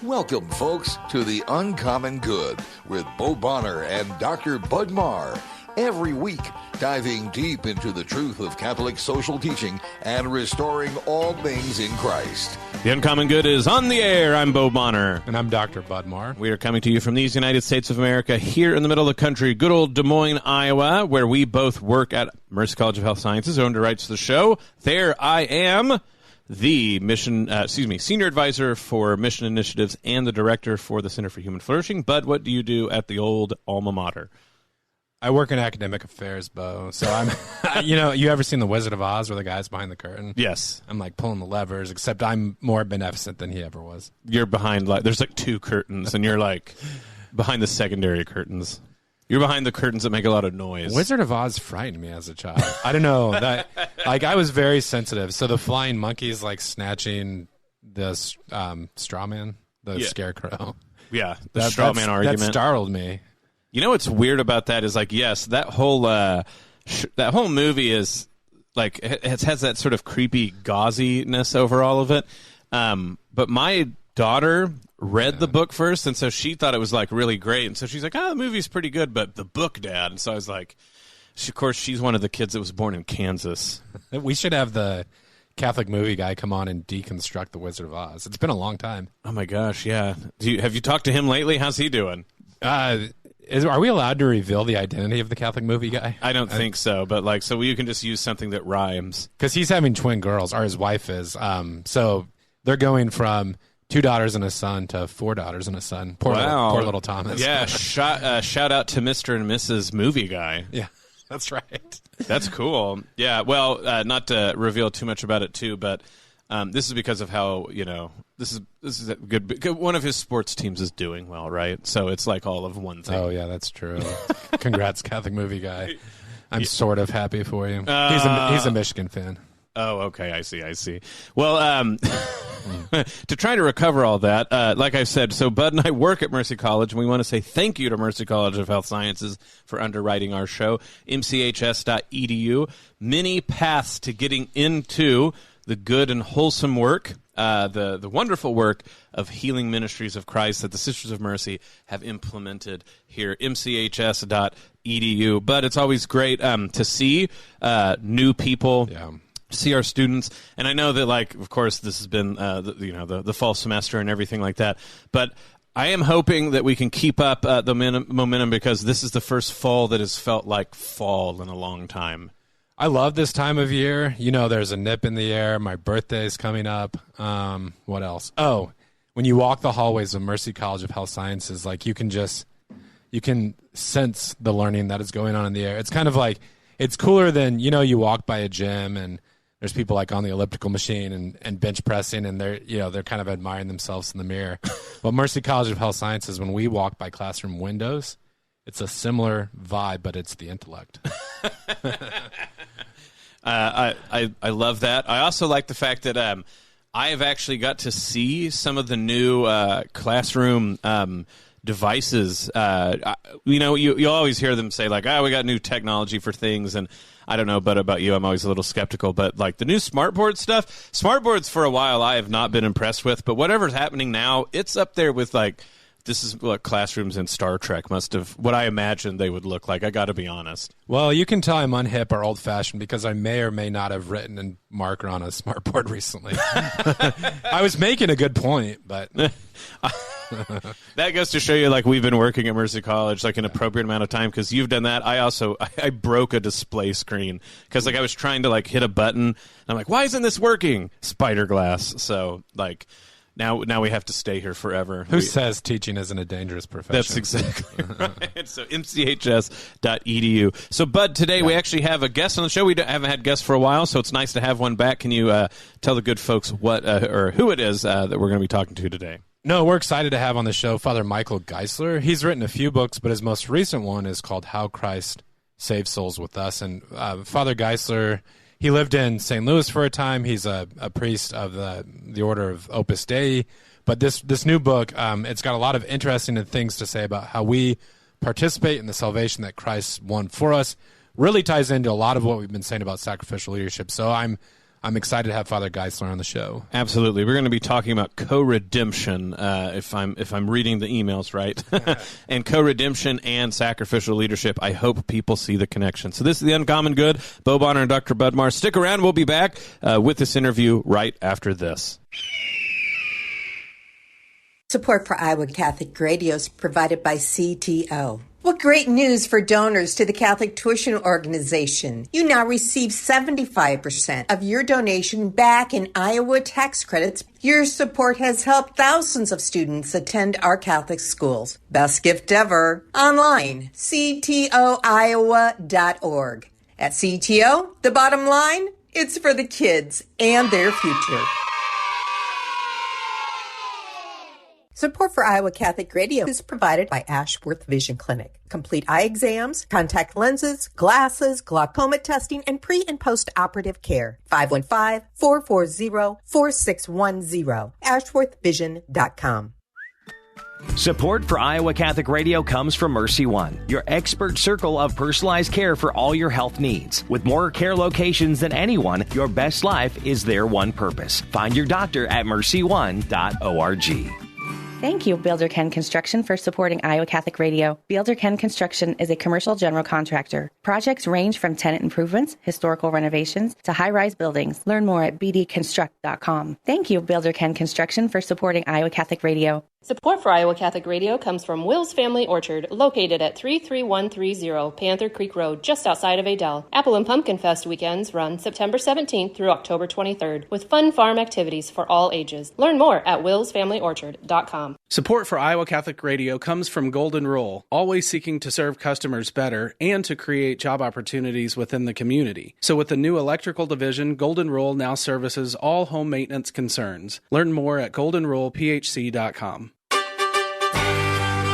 Welcome, folks, to The Uncommon Good with Bo Bonner and Dr. Bud Marr. Every week, diving deep into the truth of Catholic social teaching and restoring all things in Christ. The Uncommon Good is on the air. I'm Bo Bonner. And I'm Dr. Bud Marr. We are coming to you from these United States of America, here in the middle of the country, good old Des Moines, Iowa, where we both work at Mercy College of Health Sciences, owned and writes the show. There I am, the senior advisor for mission initiatives and the director for the Center for Human Flourishing. Bud, what do you do at the old alma mater? I work in academic affairs, Bo. So I'm, you ever seen The Wizard of Oz where the guy's behind the curtain? Yes. I'm like pulling the levers, except I'm more beneficent than he ever was. You're behind, there's like two curtains, and you're like behind the secondary curtains. You're behind the curtains that make a lot of noise. Wizard of Oz frightened me as a child. I don't know. I was very sensitive. So the flying monkeys, snatching the straw man, scarecrow. Yeah, the straw man argument. That startled me. You know what's weird about that is, yes, that whole movie is, it has that sort of creepy gauziness over all of it. But my daughter read the book first, and so she thought it was, really great. And so she's like, the movie's pretty good, but the book, Dad. And so I was like, of course, she's one of the kids that was born in Kansas. We should have the Catholic movie guy come on and deconstruct The Wizard of Oz. It's been a long time. Oh, my gosh, yeah. Have you talked to him lately? How's he doing? Are we allowed to reveal the identity of the Catholic movie guy? I don't think so, but so you can just use something that rhymes. Because he's having twin girls, or his wife is. So they're going from 2 daughters and a son to 4 daughters and a son. Poor little Thomas. Yeah, shout out to Mr. and Mrs. Movie Guy. Yeah, that's right. That's cool. Yeah, well, not to reveal too much about it too, but this is because of how, this is a good. One of his sports teams is doing well, right? So it's all of one thing. Oh yeah, that's true. Congrats, Catholic movie guy. I'm sort of happy for you. He's a Michigan fan. Oh, okay. I see. Well, to try to recover all that, like I said, so Bud and I work at Mercy College, and we want to say thank you to Mercy College of Health Sciences for underwriting our show, mchs.edu. Many paths to getting into the good and wholesome work, the wonderful work of healing ministries of Christ that the Sisters of Mercy have implemented here, mchs.edu. But it's always great to see new people. Yeah. See our students, and I know that, of course, this has been the fall semester and everything like that. But I am hoping that we can keep up the momentum, because this is the first fall that has felt like fall in a long time. I love this time of year. There's a nip in the air. My birthday's coming up. What else? Oh, when you walk the hallways of Mercy College of Health Sciences, you can sense the learning that is going on in the air. It's kind of it's cooler than, you walk by a gym and there's people on the elliptical machine and bench pressing, and they're kind of admiring themselves in the mirror. But Mercy College of Health Sciences, when we walk by classroom windows, it's a similar vibe, but it's the intellect. I love that. I also like the fact that I have actually got to see some of the new classroom devices. You always hear them say we got new technology for things, and I don't know, but about you, I'm always a little skeptical. But the new smartboard stuff, smartboards for a while I have not been impressed with, but whatever's happening now, it's up there with this is what classrooms in Star Trek must have, what I imagined they would look like. I got to be honest. Well, you can tell I'm unhip or old-fashioned because I may or may not have written in marker on a smartboard recently. I was making a good point, but that goes to show you we've been working at Mercy College an appropriate amount of time, because you've done that. I broke a display screen because I was trying to hit a button, and I'm like, why isn't this working? Spider glass. So Now we have to stay here forever. Who says teaching isn't a dangerous profession? That's exactly right. So mchs.edu. So, Bud, today we actually have a guest on the show. We haven't had guests for a while, so it's nice to have one back. Can you tell the good folks what or who it is that we're going to be talking to today? No, we're excited to have on the show Father Michael Giesler. He's written a few books, but his most recent one is called How Christ Saves Souls with Us. And Father Giesler, he lived in St. Louis for a time. He's a priest of the order of Opus Dei. But this new book, it's got a lot of interesting things to say about how we participate in the salvation that Christ won for us. Really ties into a lot of what we've been saying about sacrificial leadership. So I'm I'm excited to have Father Giesler on the show. Absolutely. We're going to be talking about co-redemption, if I'm reading the emails right, and co-redemption and sacrificial leadership. I hope people see the connection. So this is The Uncommon Good. Bo Bonner and Dr. Bud Marr. Stick around. We'll be back with this interview right after this. Support for Iowa Catholic Radio is provided by CTO. What great news for donors to the Catholic Tuition Organization. You now receive 75% of your donation back in Iowa tax credits. Your support has helped thousands of students attend our Catholic schools. Best gift ever. Online, ctoiowa.org. At CTO, the bottom line, it's for the kids and their future. Support for Iowa Catholic Radio is provided by Ashworth Vision Clinic. Complete eye exams, contact lenses, glasses, glaucoma testing, and pre- and post-operative care. 515-440-4610. AshworthVision.com. Support for Iowa Catholic Radio comes from Mercy One, your expert circle of personalized care for all your health needs. With more care locations than anyone, your best life is their one purpose. Find your doctor at mercy1.org. Thank you, Builder Ken Construction, for supporting Iowa Catholic Radio. Builder Ken Construction is a commercial general contractor. Projects range from tenant improvements, historical renovations, to high-rise buildings. Learn more at bdconstruct.com. Thank you, Builder Ken Construction, for supporting Iowa Catholic Radio. Support for Iowa Catholic Radio comes from Will's Family Orchard, located at 33130 Panther Creek Road, just outside of Adel. Apple and Pumpkin Fest weekends run September 17th through October 23rd, with fun farm activities for all ages. Learn more at willsfamilyorchard.com. Support for Iowa Catholic Radio comes from Golden Rule, always seeking to serve customers better and to create job opportunities within the community. So with the new electrical division, Golden Rule now services all home maintenance concerns. Learn more at goldenrulephc.com.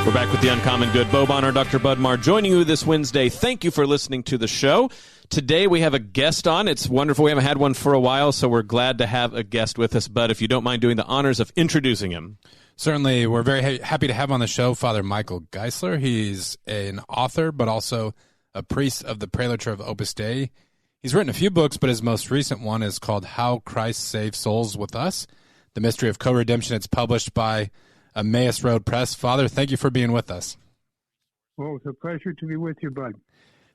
We're back with The Uncommon Good. Bo Bonner, Dr. Bud Marr, joining you this Wednesday. Thank you for listening to the show. Today we have a guest on. It's wonderful. We haven't had one for a while, so we're glad to have a guest with us. Bud, if you don't mind doing the honors of introducing him. Certainly, we're very happy to have on the show Father Michael Giesler. He's an author, but also a priest of the Prelature of Opus Dei. He's written a few books, but his most recent one is called How Christ Saves Souls with Us, The Mystery of Co-Redemption. It's published by Emmaus Road Press. Father, thank you for being with us. Well, it's a pleasure to be with you, Bud.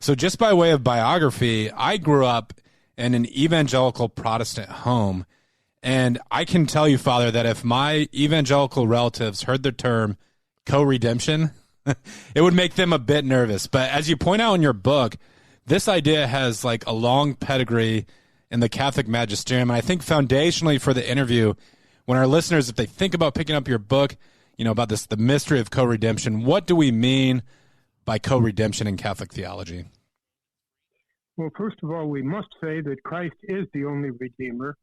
So just by way of biography, I grew up in an evangelical Protestant home, and I can tell you, Father, that if my evangelical relatives heard the term co-redemption, it would make them a bit nervous. But as you point out in your book, this idea has like a long pedigree in the Catholic magisterium. And I think foundationally for the interview, when our listeners, if they think about picking up your book, you know, about this, the mystery of co-redemption, what do we mean by co-redemption in Catholic theology? Well, first of all, we must say that Christ is the only Redeemer.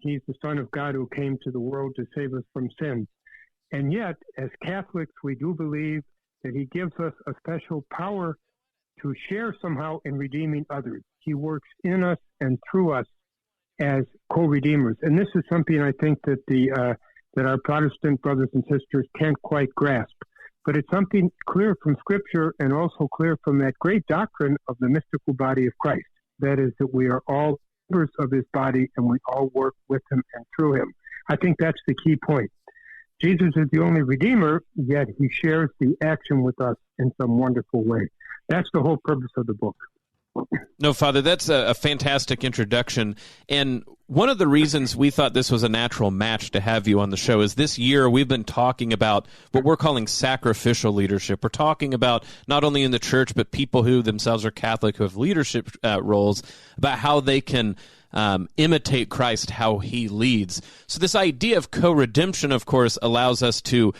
He's the Son of God who came to the world to save us from sin. And yet, as Catholics, we do believe that he gives us a special power to share somehow in redeeming others. He works in us and through us as co-redeemers. And this is something I think that that our Protestant brothers and sisters can't quite grasp. But it's something clear from Scripture and also clear from that great doctrine of the mystical body of Christ. That is, that we are all members of his body and we all work with him and through him. I think that's the key point. Jesus is the only Redeemer, yet he shares the action with us in some wonderful way. That's the whole purpose of the book. No, Father, that's a fantastic introduction. And one of the reasons we thought this was a natural match to have you on the show is this year we've been talking about what we're calling sacrificial leadership. We're talking about not only in the church, but people who themselves are Catholic who have leadership roles, about how they can imitate Christ, how he leads. So this idea of co-redemption, of course, allows us to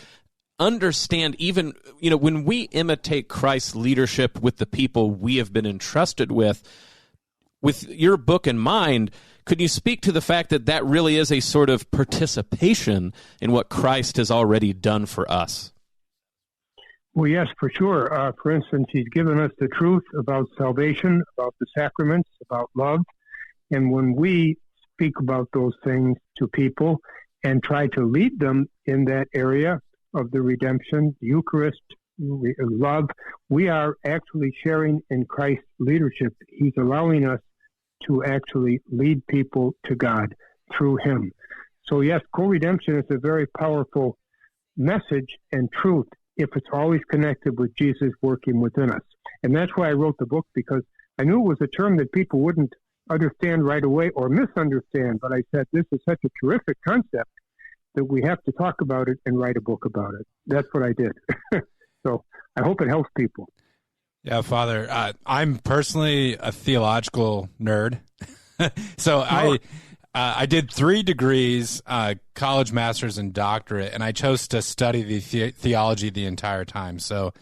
understand even, you know, when we imitate Christ's leadership with the people we have been entrusted with your book in mind, could you speak to the fact that that really is a sort of participation in what Christ has already done for us? Well, yes, for sure. For instance, he's given us the truth about salvation, about the sacraments, about love. And when we speak about those things to people and try to lead them in that area of the redemption, the Eucharist, love, we are actually sharing in Christ's leadership. He's allowing us to actually lead people to God through him. So yes, co-redemption is a very powerful message and truth if it's always connected with Jesus working within us. And that's why I wrote the book, because I knew it was a term that people wouldn't understand right away or misunderstand. But I said, this is such a terrific concept that we have to talk about it and write a book about it. That's what I did. So I hope it helps people. Yeah, Father, I'm personally a theological nerd. So I did 3 degrees, college, master's, and doctorate, and I chose to study the theology the entire time. So,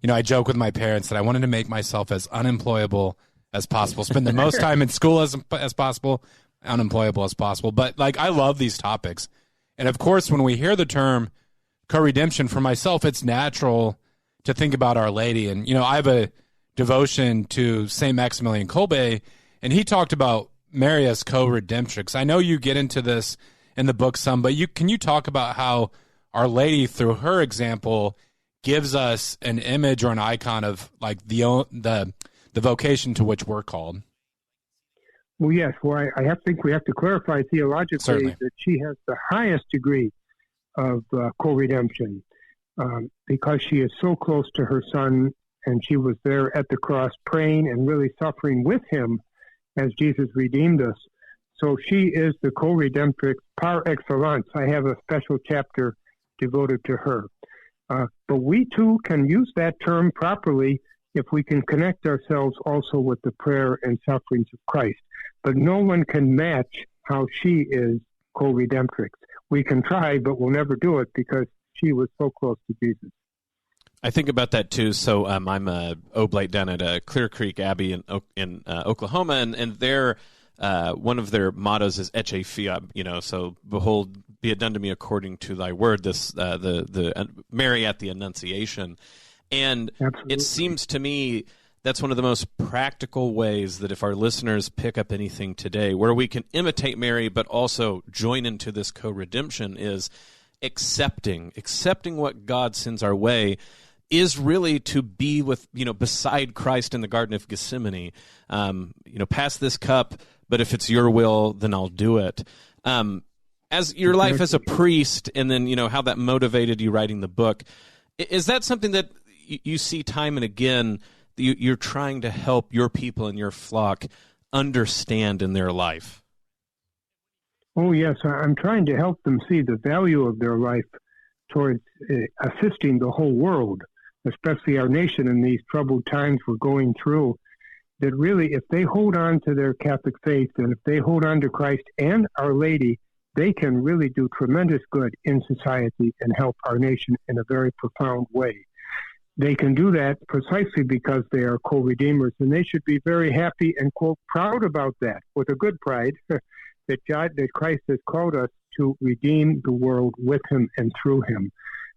I joke with my parents that I wanted to make myself as unemployable as possible, spend the most time in school as possible, unemployable as possible. But, I love these topics. And, of course, when we hear the term co-redemption, for myself, it's natural to think about Our Lady. And, I have a devotion to St. Maximilian Kolbe, and he talked about Mary as co-redemptrix. I know you get into this in the book some, but can you talk about how Our Lady, through her example, gives us an image or an icon of the vocation to which we're called? Well, yes. Well, I think we have to clarify theologically Certainly that she has the highest degree of co-redemption because she is so close to her son, and she was there at the cross praying and really suffering with him as Jesus redeemed us. So she is the co-redemptrix par excellence. I have a special chapter devoted to her. But we too can use that term properly if we can connect ourselves also with the prayer and sufferings of Christ. But no one can match how she is co-redemptrix. We can try, but we'll never do it because she was so close to Jesus. I think about that too. So I'm a oblate down at Clear Creek Abbey in Oklahoma, and their one of their mottos is "Ecce fiat." So behold, be it done to me according to thy word. This the Mary at the Annunciation, and Absolutely. It seems to me that's one of the most practical ways that if our listeners pick up anything today, where we can imitate Mary but also join into this co-redemption, is accepting what God sends our way. Is really to be with, beside Christ in the Garden of Gethsemane. Pass this cup, but if it's your will, then I'll do it. As your life as a priest, and then, how that motivated you writing the book, is that something that you see time and again, you're trying to help your people and your flock understand in their life? Oh, yes. I'm trying to help them see the value of their life towards assisting the whole world, especially our nation in these troubled times we're going through, that really if they hold on to their Catholic faith and if they hold on to Christ and Our Lady, they can really do tremendous good in society and help our nation in a very profound way. They can do that precisely because they are co-redeemers, and they should be very happy and, quote, proud about that, with a good pride, that Christ has called us to redeem the world with him and through him.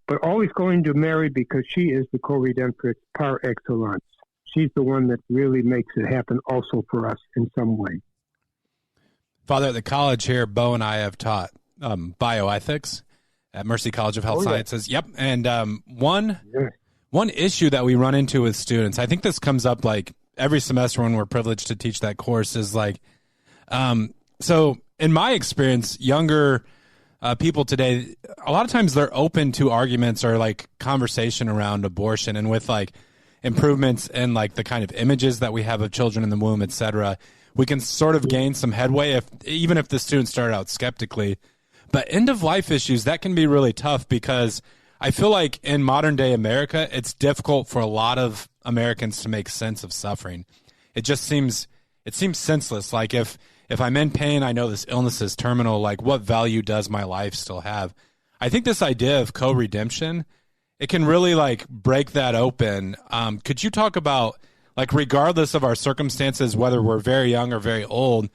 But always going to Mary because she is the co-redemptrix par excellence. She's the one that really makes it happen also for us in some way. Father, at the college here, Bo and I have taught bioethics at Mercy College of Health Sciences. Yep. And one issue that we run into with students, I think this comes up every semester when we're privileged to teach that course, is so in my experience, younger people today, a lot of times they're open to arguments or conversation around abortion, and with improvements in the kind of images that we have of children in the womb, etc., we can sort of gain some headway even if the students started out skeptically. But end of life issues, that can be really tough, because I feel like in modern day America, it's difficult for a lot of Americans to make sense of suffering. It seems senseless. If I'm in pain, I know this illness is terminal. What value does my life still have? I think this idea of co-redemption, it can really break that open. Could you talk about regardless of our circumstances, whether we're very young or very old,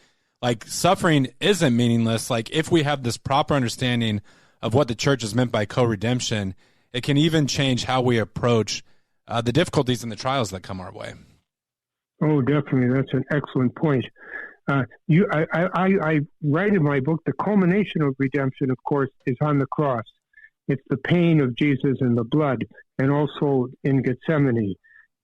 suffering isn't meaningless. If we have this proper understanding of what the church has meant by co-redemption, it can even change how we approach the difficulties and the trials that come our way. Oh, definitely. That's an excellent point. I write in my book, the culmination of redemption, of course, is on the cross. It's the pain of Jesus and the blood, and also in Gethsemane.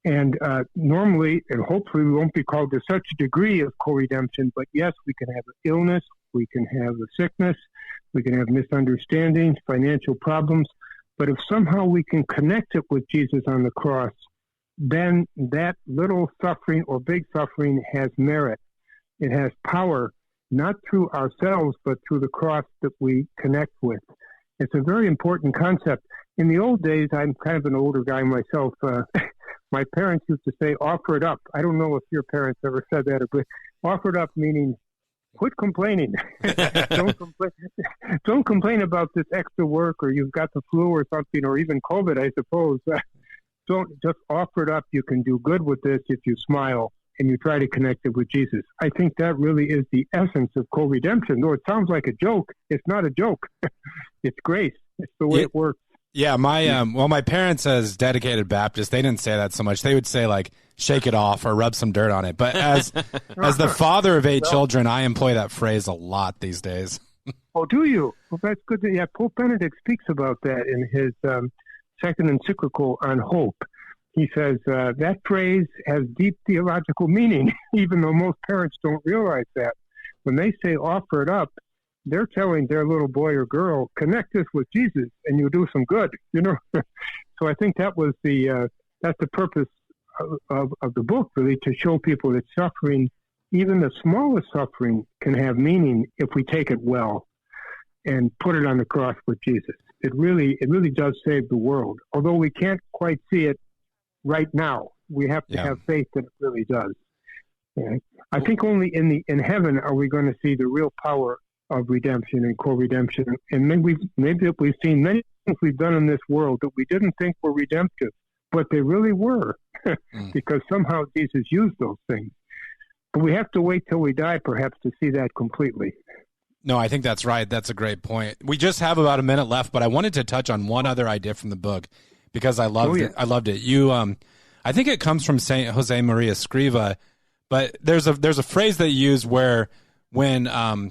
And normally, and hopefully, we won't be called to such a degree of co-redemption, but yes, we can have an illness, we can have a sickness, we can have misunderstandings, financial problems. But if somehow we can connect it with Jesus on the cross, then that little suffering or big suffering has merit. It has power, not through ourselves, but through the cross that we connect with. It's a very important concept. In the old days, I'm kind of an older guy myself. My parents used to say, offer it up. I don't know if your parents ever said that, but offer it up meaning quit complaining. Don't complain about this extra work, or you've got the flu or something, or even COVID, I suppose. Don't just offer it up. You can do good with this if you smile and you try to connect it with Jesus. I think that really is the essence of co-redemption. Though it sounds like a joke, it's not a joke. It's grace. It's the way it works. Yeah, my parents, as dedicated Baptists, they didn't say that so much. They would say, like, shake it off or rub some dirt on it. But as the father of 8 children, I employ that phrase a lot these days. Oh, do you? Well, that's good. Yeah, Pope Benedict speaks about that in his second encyclical on hope. He says that phrase has deep theological meaning, even though most parents don't realize that. When they say offer it up, they're telling their little boy or girl, connect this with Jesus and you'll do some good, So I think that was that's the purpose of the book, really, to show people that suffering, even the smallest suffering, can have meaning if we take it well and put it on the cross with Jesus. It really does save the world. Although we can't quite see it right now, we have to have faith that it really does. And I think only in heaven are we going to see the real power of redemption and co-redemption. And maybe we've seen many things we've done in this world that we didn't think were redemptive, but they really were, because somehow Jesus used those things. But we have to wait till we die, perhaps, to see that completely. No, I think that's right. That's a great point. We just have about a minute left, but I wanted to touch on one other idea from the book because I loved it. I loved it. I think it comes from Saint Jose Maria Escriva, but there's a phrase they use where when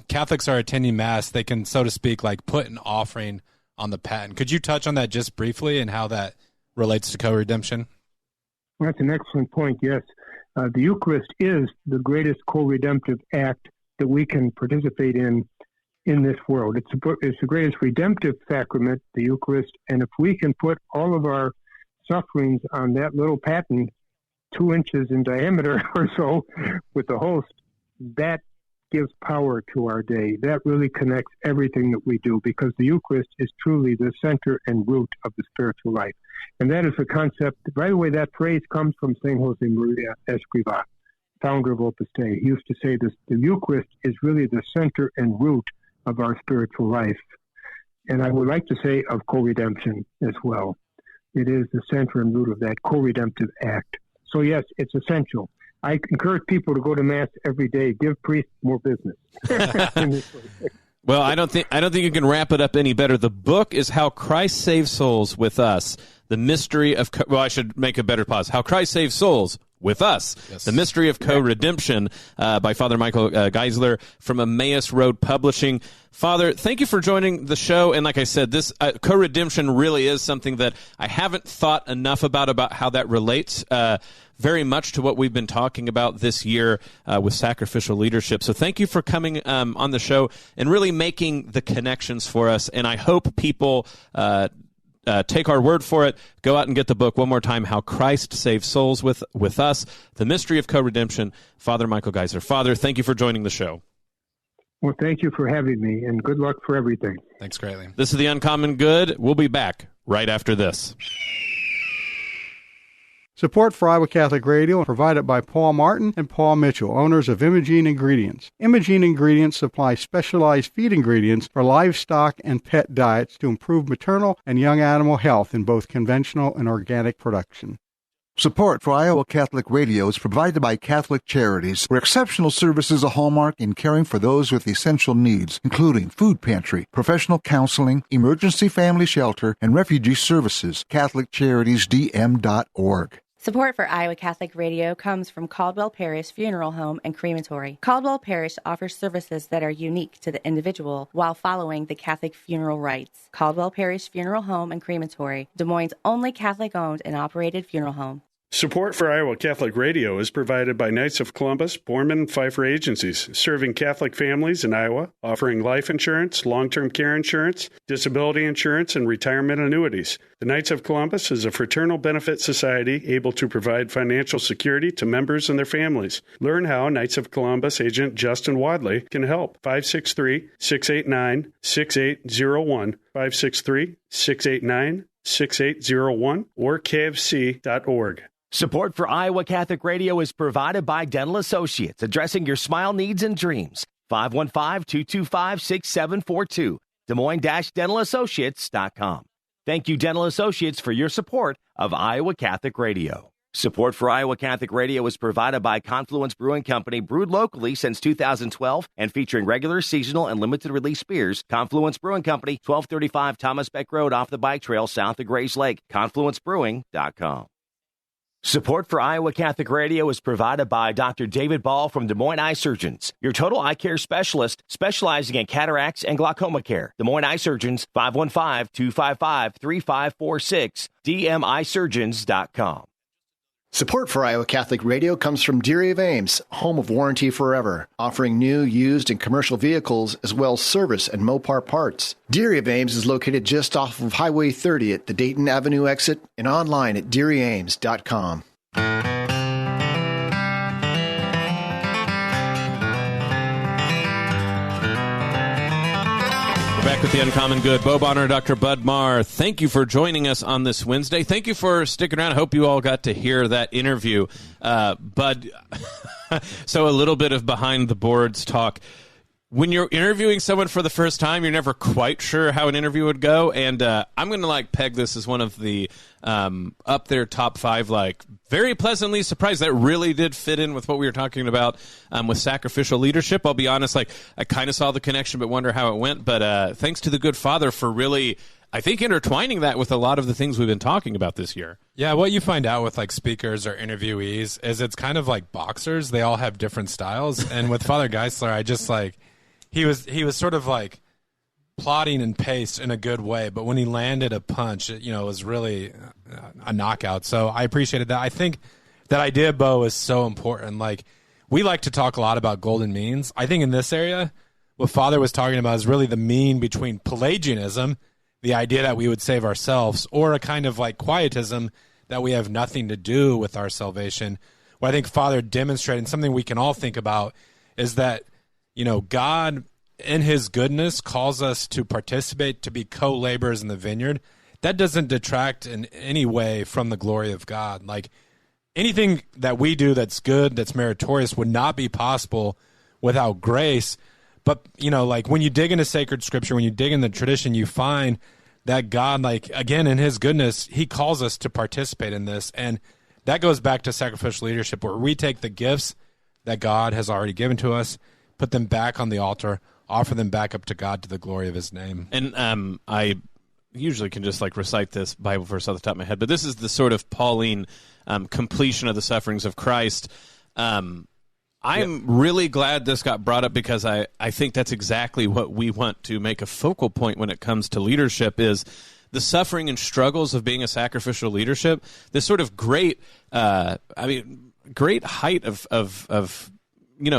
Catholics are attending Mass, they can, so to speak, like put an offering on the paten. Could you touch on that just briefly and how that relates to co-redemption? Well, that's an excellent point, yes. The Eucharist is the greatest co-redemptive act that we can participate in this world. It's the greatest redemptive sacrament, the Eucharist, and if we can put all of our sufferings on that little paten, 2 inches in diameter or so, with the host, that gives power to our day. That really connects everything that we do, because the Eucharist is truly the center and root of the spiritual life. And that is a concept. By the way, that phrase comes from St. Jose Maria Escriva, founder of Opus Dei. He used to say this: the Eucharist is really the center and root of our spiritual life. And I would like to say of co-redemption as well. It is the center and root of that co-redemptive act. So yes, it's essential. I encourage people to go to Mass every day. Give priests more business. Well, I don't think you can wrap it up any better. The book is How Christ Saves Souls with Us. The mystery of I should make a better pause. How Christ Saves Souls with Us. Yes. The Mystery of Co-Redemption by Father Michael Giesler from Emmaus Road Publishing. Father, thank you for joining the show. And like I said, this co-redemption really is something that I haven't thought enough about how that relates very much to what we've been talking about this year with sacrificial leadership. So thank you for coming on the show and really making the connections for us. And I hope people take our word for it. Go out and get the book one more time, How Christ Saves Souls with Us, The Mystery of Co-Redemption, Father Michael Giesler. Father, thank you for joining the show. Well, thank you for having me, and good luck for everything. Thanks greatly. This is The Uncommon Good. We'll be back right after this. Support for Iowa Catholic Radio provided by Paul Martin and Paul Mitchell, owners of Imogene Ingredients. Imogene Ingredients supply specialized feed ingredients for livestock and pet diets to improve maternal and young animal health in both conventional and organic production. Support for Iowa Catholic Radio is provided by Catholic Charities, where exceptional service is a hallmark in caring for those with essential needs, including food pantry, professional counseling, emergency family shelter, and refugee services. CatholicCharitiesDM.org. Support for Iowa Catholic Radio comes from Caldwell Parish Funeral Home and Crematory. Caldwell Parish offers services that are unique to the individual while following the Catholic funeral rites. Caldwell Parish Funeral Home and Crematory, Des Moines' only Catholic-owned and operated funeral home. Support for Iowa Catholic Radio is provided by Knights of Columbus, Borman, and Pfeiffer agencies, serving Catholic families in Iowa, offering life insurance, long-term care insurance, disability insurance, and retirement annuities. The Knights of Columbus is a fraternal benefit society able to provide financial security to members and their families. Learn how Knights of Columbus agent Justin Waddle can help. 563-689-6801, 563-689-6801, or kfc.org. Support for Iowa Catholic Radio is provided by Dental Associates, addressing your smile needs and dreams. 515-225-6742, Des Moines-DentalAssociates.com. Thank you, Dental Associates, for your support of Iowa Catholic Radio. Support for Iowa Catholic Radio is provided by Confluence Brewing Company, brewed locally since 2012 and featuring regular, seasonal, and limited release beers. Confluence Brewing Company, 1235 Thomas Beck Road off the bike trail south of Grays Lake. ConfluenceBrewing.com. Support for Iowa Catholic Radio is provided by Dr. David Ball from Des Moines Eye Surgeons, your total eye care specialist specializing in cataracts and glaucoma care. Des Moines Eye Surgeons, 515-255-3546, dmisurgeons.com. Support for Iowa Catholic Radio comes from Deary of Ames, home of Warranty Forever, offering new, used, and commercial vehicles, as well as service and Mopar parts. Deary of Ames is located just off of Highway 30 at the Dayton Avenue exit and online at DearyAmes.com. Back with the Uncommon Good. Bo Bonner, Dr. Bud Marr, thank you for joining us on this Wednesday. Thank you for sticking around. I hope you all got to hear that interview. Bud, so a little bit of behind the boards talk. When you're interviewing someone for the first time, you're never quite sure how an interview would go, and I'm going to peg this as one of the up there top 5, very pleasantly surprised. That really did fit in with what we were talking about with sacrificial leadership. I'll be honest, I kind of saw the connection, but wonder how it went. But thanks to the good Father for really, I think, intertwining that with a lot of the things we've been talking about this year. Yeah, what you find out with speakers or interviewees is it's kind of like boxers. They all have different styles, and with Father Giesler, I just He was sort of plotting and paced in a good way, but when he landed a punch, it was really a knockout. So I appreciated that. I think that idea, Bo, is so important. We like to talk a lot about golden means. I think in this area, what Father was talking about is really the mean between Pelagianism, the idea that we would save ourselves, or a kind of quietism that we have nothing to do with our salvation. What I think Father demonstrated, and something we can all think about, is that God, in his goodness, calls us to participate, to be co-laborers in the vineyard. That doesn't detract in any way from the glory of God. Anything that we do that's good, that's meritorious, would not be possible without grace. But, when you dig into sacred scripture, when you dig in the tradition, you find that God, again, in his goodness, he calls us to participate in this. And that goes back to sacrificial leadership, where we take the gifts that God has already given to us, put them back on the altar, offer them back up to God to the glory of his name. And I usually can just recite this Bible verse off the top of my head, but this is the sort of Pauline completion of the sufferings of Christ. I'm really glad this got brought up, because I think that's exactly what we want to make a focal point when it comes to leadership, is the suffering and struggles of being a sacrificial leadership. This sort of great height of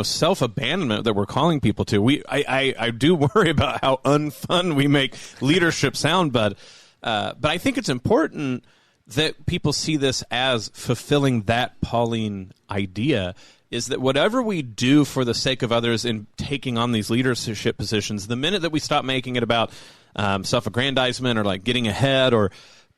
self-abandonment that we're calling people to. I do worry about how unfun we make leadership sound, but I think it's important that people see this as fulfilling that Pauline idea, is that whatever we do for the sake of others in taking on these leadership positions, the minute that we stop making it about self-aggrandizement or getting ahead or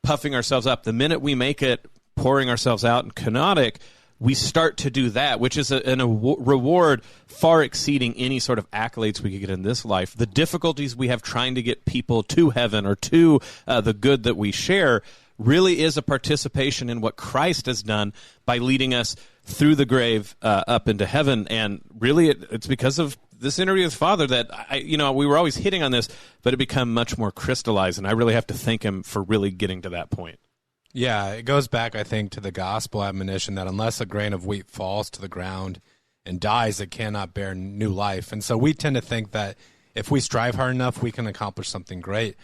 puffing ourselves up, the minute we make it pouring ourselves out and kenotic, we start to do that, which is a reward far exceeding any sort of accolades we could get in this life. The difficulties we have trying to get people to heaven or to the good that we share really is a participation in what Christ has done by leading us through the grave up into heaven. And really, it's because of this interview with Father that, we were always hitting on this, but it become much more crystallized, and I really have to thank him for really getting to that point. Yeah, it goes back, I think, to the gospel admonition that unless a grain of wheat falls to the ground and dies, it cannot bear new life. And so we tend to think that if we strive hard enough, we can accomplish something great.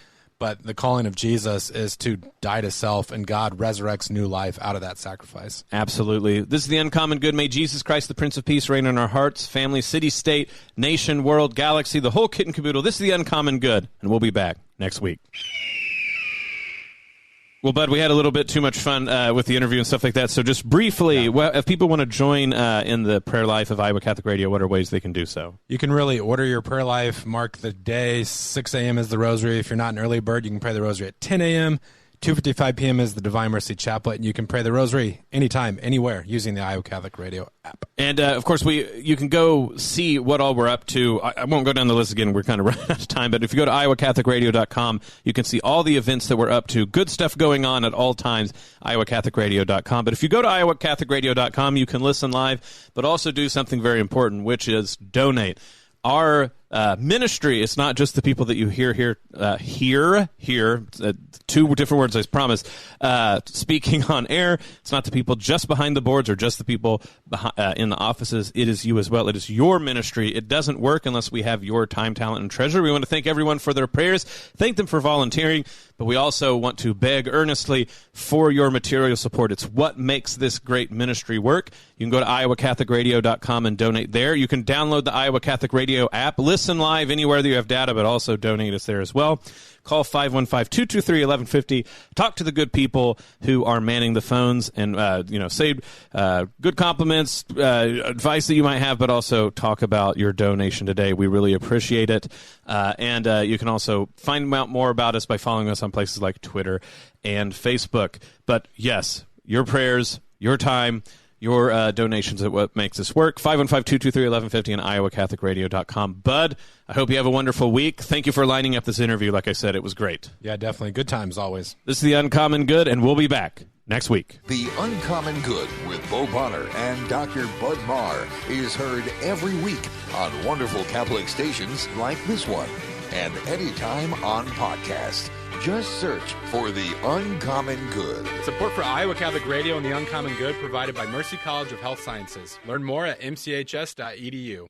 but the calling of Jesus is to die to self, and God resurrects new life out of that sacrifice. Absolutely. This is the Uncommon Good. May Jesus Christ, the Prince of Peace, reign in our hearts, family, city, state, nation, world, galaxy, the whole kit and caboodle. This is the Uncommon Good, and we'll be back next week. Well, Bud, we had a little bit too much fun with the interview and stuff like that. So just briefly, if people want to join in the prayer life of Iowa Catholic Radio, what are ways they can do so? You can really order your prayer life, mark the day. 6 a.m. is the rosary. If you're not an early bird, you can pray the rosary at 10 a.m. 2:55 p.m. is the Divine Mercy Chaplet, and you can pray the rosary anytime, anywhere, using the Iowa Catholic Radio app. And, of course, you can go see what all we're up to. I won't go down the list again. We're kind of running out of time. But if you go to iowacatholicradio.com, you can see all the events that we're up to. Good stuff going on at all times, iowacatholicradio.com. But if you go to iowacatholicradio.com, you can listen live, but also do something very important, which is donate. Our ministry is not just the people that you hear here, two different words, I promise, speaking on air. It's not the people just behind the boards or just the people in the offices. It is you as well. It is your ministry. It doesn't work unless we have your time, talent, and treasure. We want to thank everyone for their prayers, thank them for volunteering, but we also want to beg earnestly for your material support. It's what makes this great ministry work. You can go to iowacatholicradio.com and donate there. You can download the Iowa Catholic Radio app, listen live anywhere that you have data, but also donate us there as well. Call 515-223-1150. Talk to the good people who are manning the phones and, say good compliments, advice that you might have, but also talk about your donation today. We really appreciate it. And you can also find out more about us by following us on places like Twitter and Facebook. But, yes, your prayers, your time, your donations are what makes this work. 515-223-1150 and iowacatholicradio.com. Bud, I hope you have a wonderful week. Thank you for lining up this interview. Like I said, it was great. Yeah, definitely. Good times always. This is The Uncommon Good, and we'll be back next week. The Uncommon Good with Bo Bonner and Dr. Bud Marr is heard every week on wonderful Catholic stations like this one and anytime on podcast. Just search for The Uncommon Good. Support for Iowa Catholic Radio and The Uncommon Good provided by Mercy College of Health Sciences. Learn more at mchs.edu.